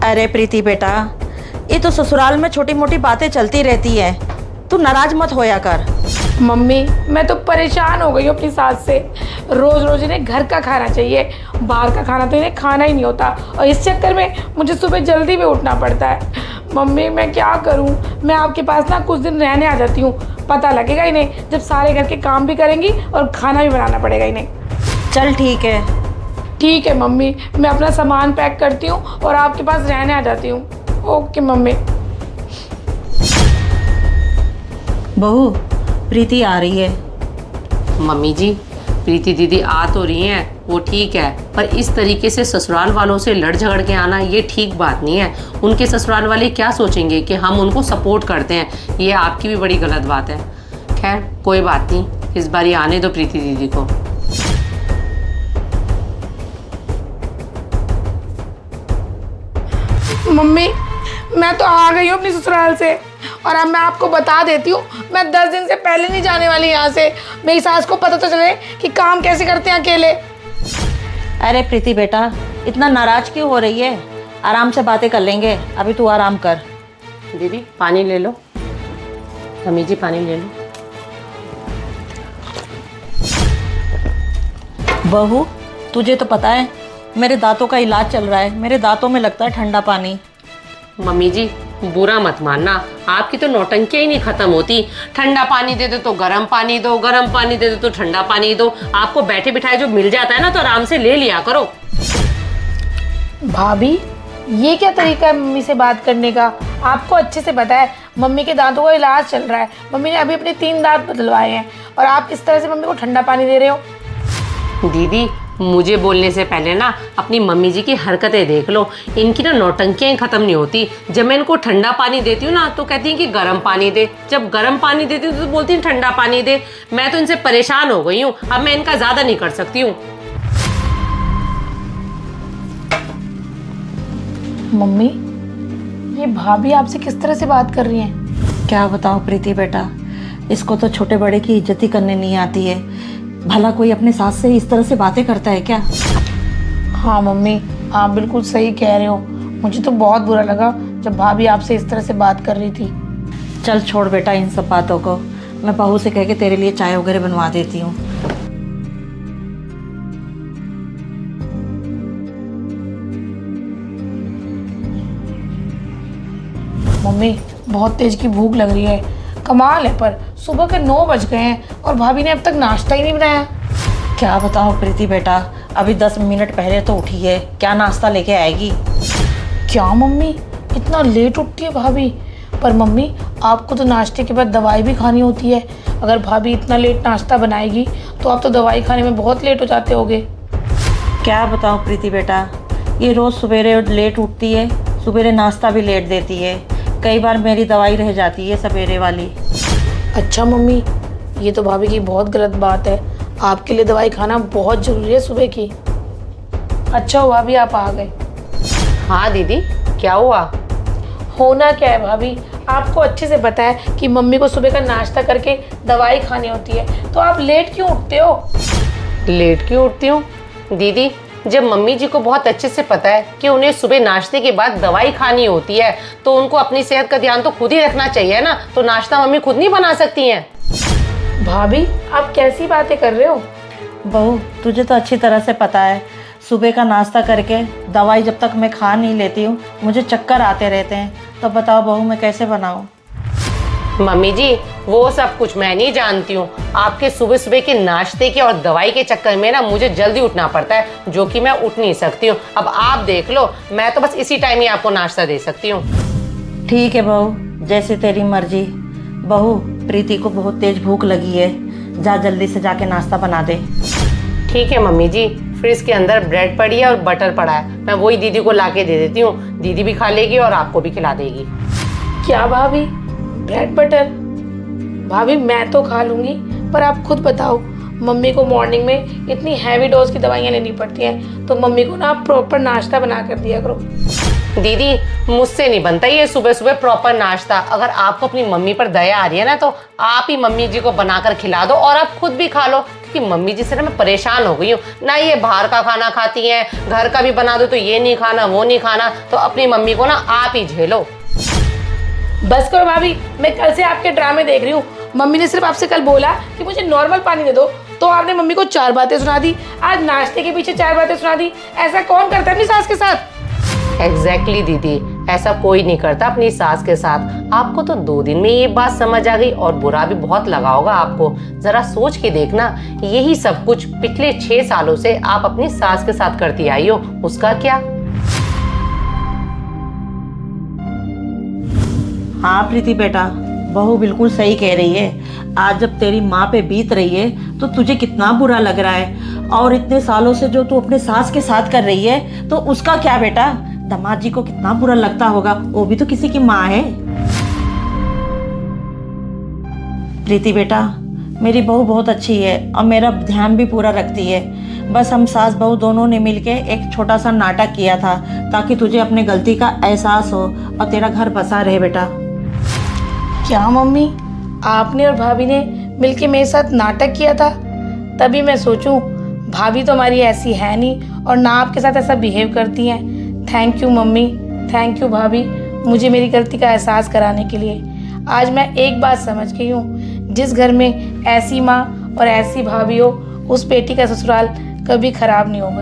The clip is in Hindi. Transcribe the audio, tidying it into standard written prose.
अरे प्रीति बेटा, ये तो ससुराल में छोटी मोटी बातें चलती रहती है, तू नाराज मत होया कर। मम्मी मैं तो परेशान हो गई हूँ अपनी सास से। रोज रोज इन्हें घर का खाना चाहिए, बाहर का खाना तो इन्हें खाना ही नहीं होता, और इस चक्कर में मुझे सुबह जल्दी भी उठना पड़ता है। मम्मी मैं क्या करूँ? मैं आपके पास ना कुछ दिन रहने आ जाती हूँ, पता लगेगा इन्हें जब सारे घर के काम भी करेंगी और खाना भी बनाना पड़ेगा इन्हें। चल ठीक है। ठीक है मम्मी, मैं अपना सामान पैक करती हूँ और आपके पास रहने आ जाती हूँ। Okay mummy. बहू, प्रीति आ रही है। मम्मी जी, प्रीति दीदी आ तो रही हैं, वो ठीक है, पर इस तरीके से ससुराल वालों से लड़ झगड़ के आना ये ठीक बात नहीं है। उनके ससुराल वाले क्या सोचेंगे कि हम उनको सपोर्ट करते हैं, ये आपकी भी बड़ी गलत बात है। खैर कोई बात नहीं, इस बार ये आने दो प्रीति दीदी को। मम्मी मैं तो आ गई हूँ अपनी ससुराल से, और अब मैं आपको बता देती हूँ, मैं 10 दिन से पहले नहीं जाने वाली यहाँ से। मेरी सास को पता तो चले कि काम कैसे करते हैं अकेले। अरे प्रीति बेटा, इतना नाराज क्यों हो रही है? आराम से बातें कर लेंगे, अभी तू आराम कर। दीदी पानी ले लो, मम्मी जी पानी ले लो। बहू, तुझे तो पता है मेरे दांतों का इलाज चल रहा है, मेरे दांतों में लगता है ठंडा पानी। मम्मी जी बुरा मत मानना, आपकी तो नौटंकियाँ ही नहीं खत्म होती। ठंडा पानी दे दो तो गर्म पानी दो, गर्म पानी दे दो तो ठंडा पानी दो। आपको बैठे बिठाए जो मिल जाता है ना, तो आराम से ले लिया करो। भाभी ये क्या तरीका है मम्मी से बात करने का? आपको अच्छे से पता है मम्मी के दांतों का इलाज चल रहा है, मम्मी ने अभी अपने 3 दांत बदलवाए हैं, और आप इस तरह से मम्मी को ठंडा पानी दे रहे हो। दीदी मुझे बोलने से पहले ना अपनी मम्मी जी की हरकतें देख लो, इनकी ना नौटंकियाँ खत्म नहीं होती। जब मैं इनको ठंडा पानी देती हूँ ना, तो कहती हैं कि गर्म पानी दे, जब गर्म पानी देती हूँ तो बोलती हैं ठंडा पानी दे। मैं तो इनसे परेशान हो गई हूँ, अब मैं इनका ज्यादा नहीं कर सकती हूँ। मम्मी ये भाभी आपसे किस तरह से बात कर रही हैं? क्या बताऊं प्रीति बेटा, इसको तो छोटे बड़े की इज्जत ही करने नहीं आती है। भला कोई अपने सास से इस तरह से बातें करता है क्या? हाँ मम्मी आप बिल्कुल सही कह रहे हो, मुझे तो बहुत बुरा लगा जब भाभी आपसे इस तरह से बात कर रही थी। चल छोड़ बेटा इन सब बातों को, मैं बहू से कह के तेरे लिए चाय वगैरह बनवा देती हूँ। मम्मी बहुत तेज की भूख लग रही है, कमाल है, पर सुबह के 9 बज गए हैं और भाभी ने अब तक नाश्ता ही नहीं बनाया। क्या बताऊँ प्रीति बेटा, अभी 10 मिनट पहले तो उठी है, क्या नाश्ता लेके आएगी? क्या मम्मी इतना लेट उठती है भाभी? पर मम्मी आपको तो नाश्ते के बाद दवाई भी खानी होती है, अगर भाभी इतना लेट नाश्ता बनाएगी तो आप तो दवाई खाने में बहुत लेट हो जाते होगे। क्या बताऊँ प्रीति बेटा, ये रोज़ सवेरे लेट उठती है, सवेरे नाश्ता भी लेट देती है, कई बार मेरी दवाई रह जाती है सवेरे वाली। अच्छा मम्मी ये तो भाभी की बहुत गलत बात है, आपके लिए दवाई खाना बहुत ज़रूरी है सुबह की। अच्छा हुआ भी आप आ गए। हाँ दीदी क्या हुआ? होना क्या है भाभी, आपको अच्छे से पता है कि मम्मी को सुबह का नाश्ता करके दवाई खानी होती है, तो आप लेट क्यों उठते हो? लेट क्यों उठती हूँ? दीदी जब मम्मी जी को बहुत अच्छे से पता है कि उन्हें सुबह नाश्ते के बाद दवाई खानी होती है, तो उनको अपनी सेहत का ध्यान तो खुद ही रखना चाहिए ना, तो नाश्ता मम्मी खुद नहीं बना सकती हैं। भाभी आप कैसी बातें कर रहे हो? बहू तुझे तो अच्छी तरह से पता है, सुबह का नाश्ता करके दवाई जब तक मैं खा नहीं लेती हूँ मुझे चक्कर आते रहते हैं, तो बताओ बहू मैं कैसे बनाऊँ? मम्मी जी वो सब कुछ मैं नहीं जानती हूँ, आपके सुबह सुबह के नाश्ते के और दवाई के चक्कर में ना मुझे जल्दी उठना पड़ता है, जो कि मैं उठ नहीं सकती हूँ। अब आप देख लो, मैं तो बस इसी टाइम ही आपको नाश्ता दे सकती हूँ। ठीक है बहू, जैसे तेरी मर्जी। बहू प्रीति को बहुत तेज भूख लगी है, जा जल्दी से जाके नाश्ता बना दे। ठीक है मम्मी जी, फ्रिज के अंदर ब्रेड पड़ी है और बटर पड़ा है, मैं वही दीदी को ला के दे देती हूँ, दीदी भी खा लेगी और आपको भी खिला देगी। क्या भाभी ब्रेड बटर? भाभी मैं तो खा लूँगी, पर आप खुद बताओ, मम्मी को मॉर्निंग में इतनी हैवी डोज की दवाइयाँ लेनी पड़ती हैं, तो मम्मी को ना आप प्रॉपर नाश्ता बना कर दिया करो। दीदी मुझसे नहीं बनता ये सुबह सुबह प्रॉपर नाश्ता, अगर आपको अपनी मम्मी पर दया आ रही है ना, तो आप ही मम्मी जी को बनाकर खिला दो और आप खुद भी खा लो। इसकी मम्मी जी से ना मैं परेशान हो गई हूँ। ना ये बाहर का खाना खाती हैं, घर का भी बना दो तो ये नहीं खाना वो नहीं खाना। तो अपनी मम्मी को ना आप ही झेलो। बस करो भाभी, मैं कल से आपके ड्रामे देख रही हूँ। मम्मी ने सिर्फ आपसे कल बोला कि मुझे नॉर्मल पानी दे दो, तो आपने मम्मी को 4 बातें सुना दी। आज नाश्ते के पीछे 4 बातें सुना दी। ऐसा कौन करता है अपनी सास के साथ? एग्जैक्टली दीदी, ऐसा कोई नहीं करता अपनी सास के साथ। आपको तो 2 दिन में ये बात समझ आ गई और बुरा भी बहुत लगा होगा आपको। जरा सोच के देखना, यही सब कुछ पिछले 6 सालों से आप अपनी सास के साथ करती आई हो, उसका क्या? हाँ प्रीति बेटा, बहू बिल्कुल सही कह रही है। आज जब तेरी माँ पे बीत रही है तो तुझे कितना बुरा लग रहा है, और इतने सालों से जो तू अपने सास के साथ कर रही है तो उसका क्या बेटा? दामाद जी को कितना बुरा लगता होगा, वो भी तो किसी की माँ है। प्रीति बेटा, मेरी बहू बहुत अच्छी है और मेरा ध्यान भी पूरा रखती है। बस हम सास बहू दोनों ने मिलके एक छोटा सा नाटक किया था ताकि तुझे अपनी गलती का एहसास हो और तेरा घर बसा रहे बेटा। क्या मम्मी, आपने और भाभी ने मिलके मेरे साथ नाटक किया था? तभी मैं सोचूं, भाभी तो हमारी ऐसी है नहीं और ना आपके साथ ऐसा बिहेव करती हैं। Thank you mummy, thank you भाभी, मुझे मेरी गलती का एहसास कराने के लिए। आज मैं एक बात समझ गई हूँ, जिस घर में ऐसी माँ और ऐसी भाभी हो, उस बेटी का ससुराल कभी खराब नहीं होगा।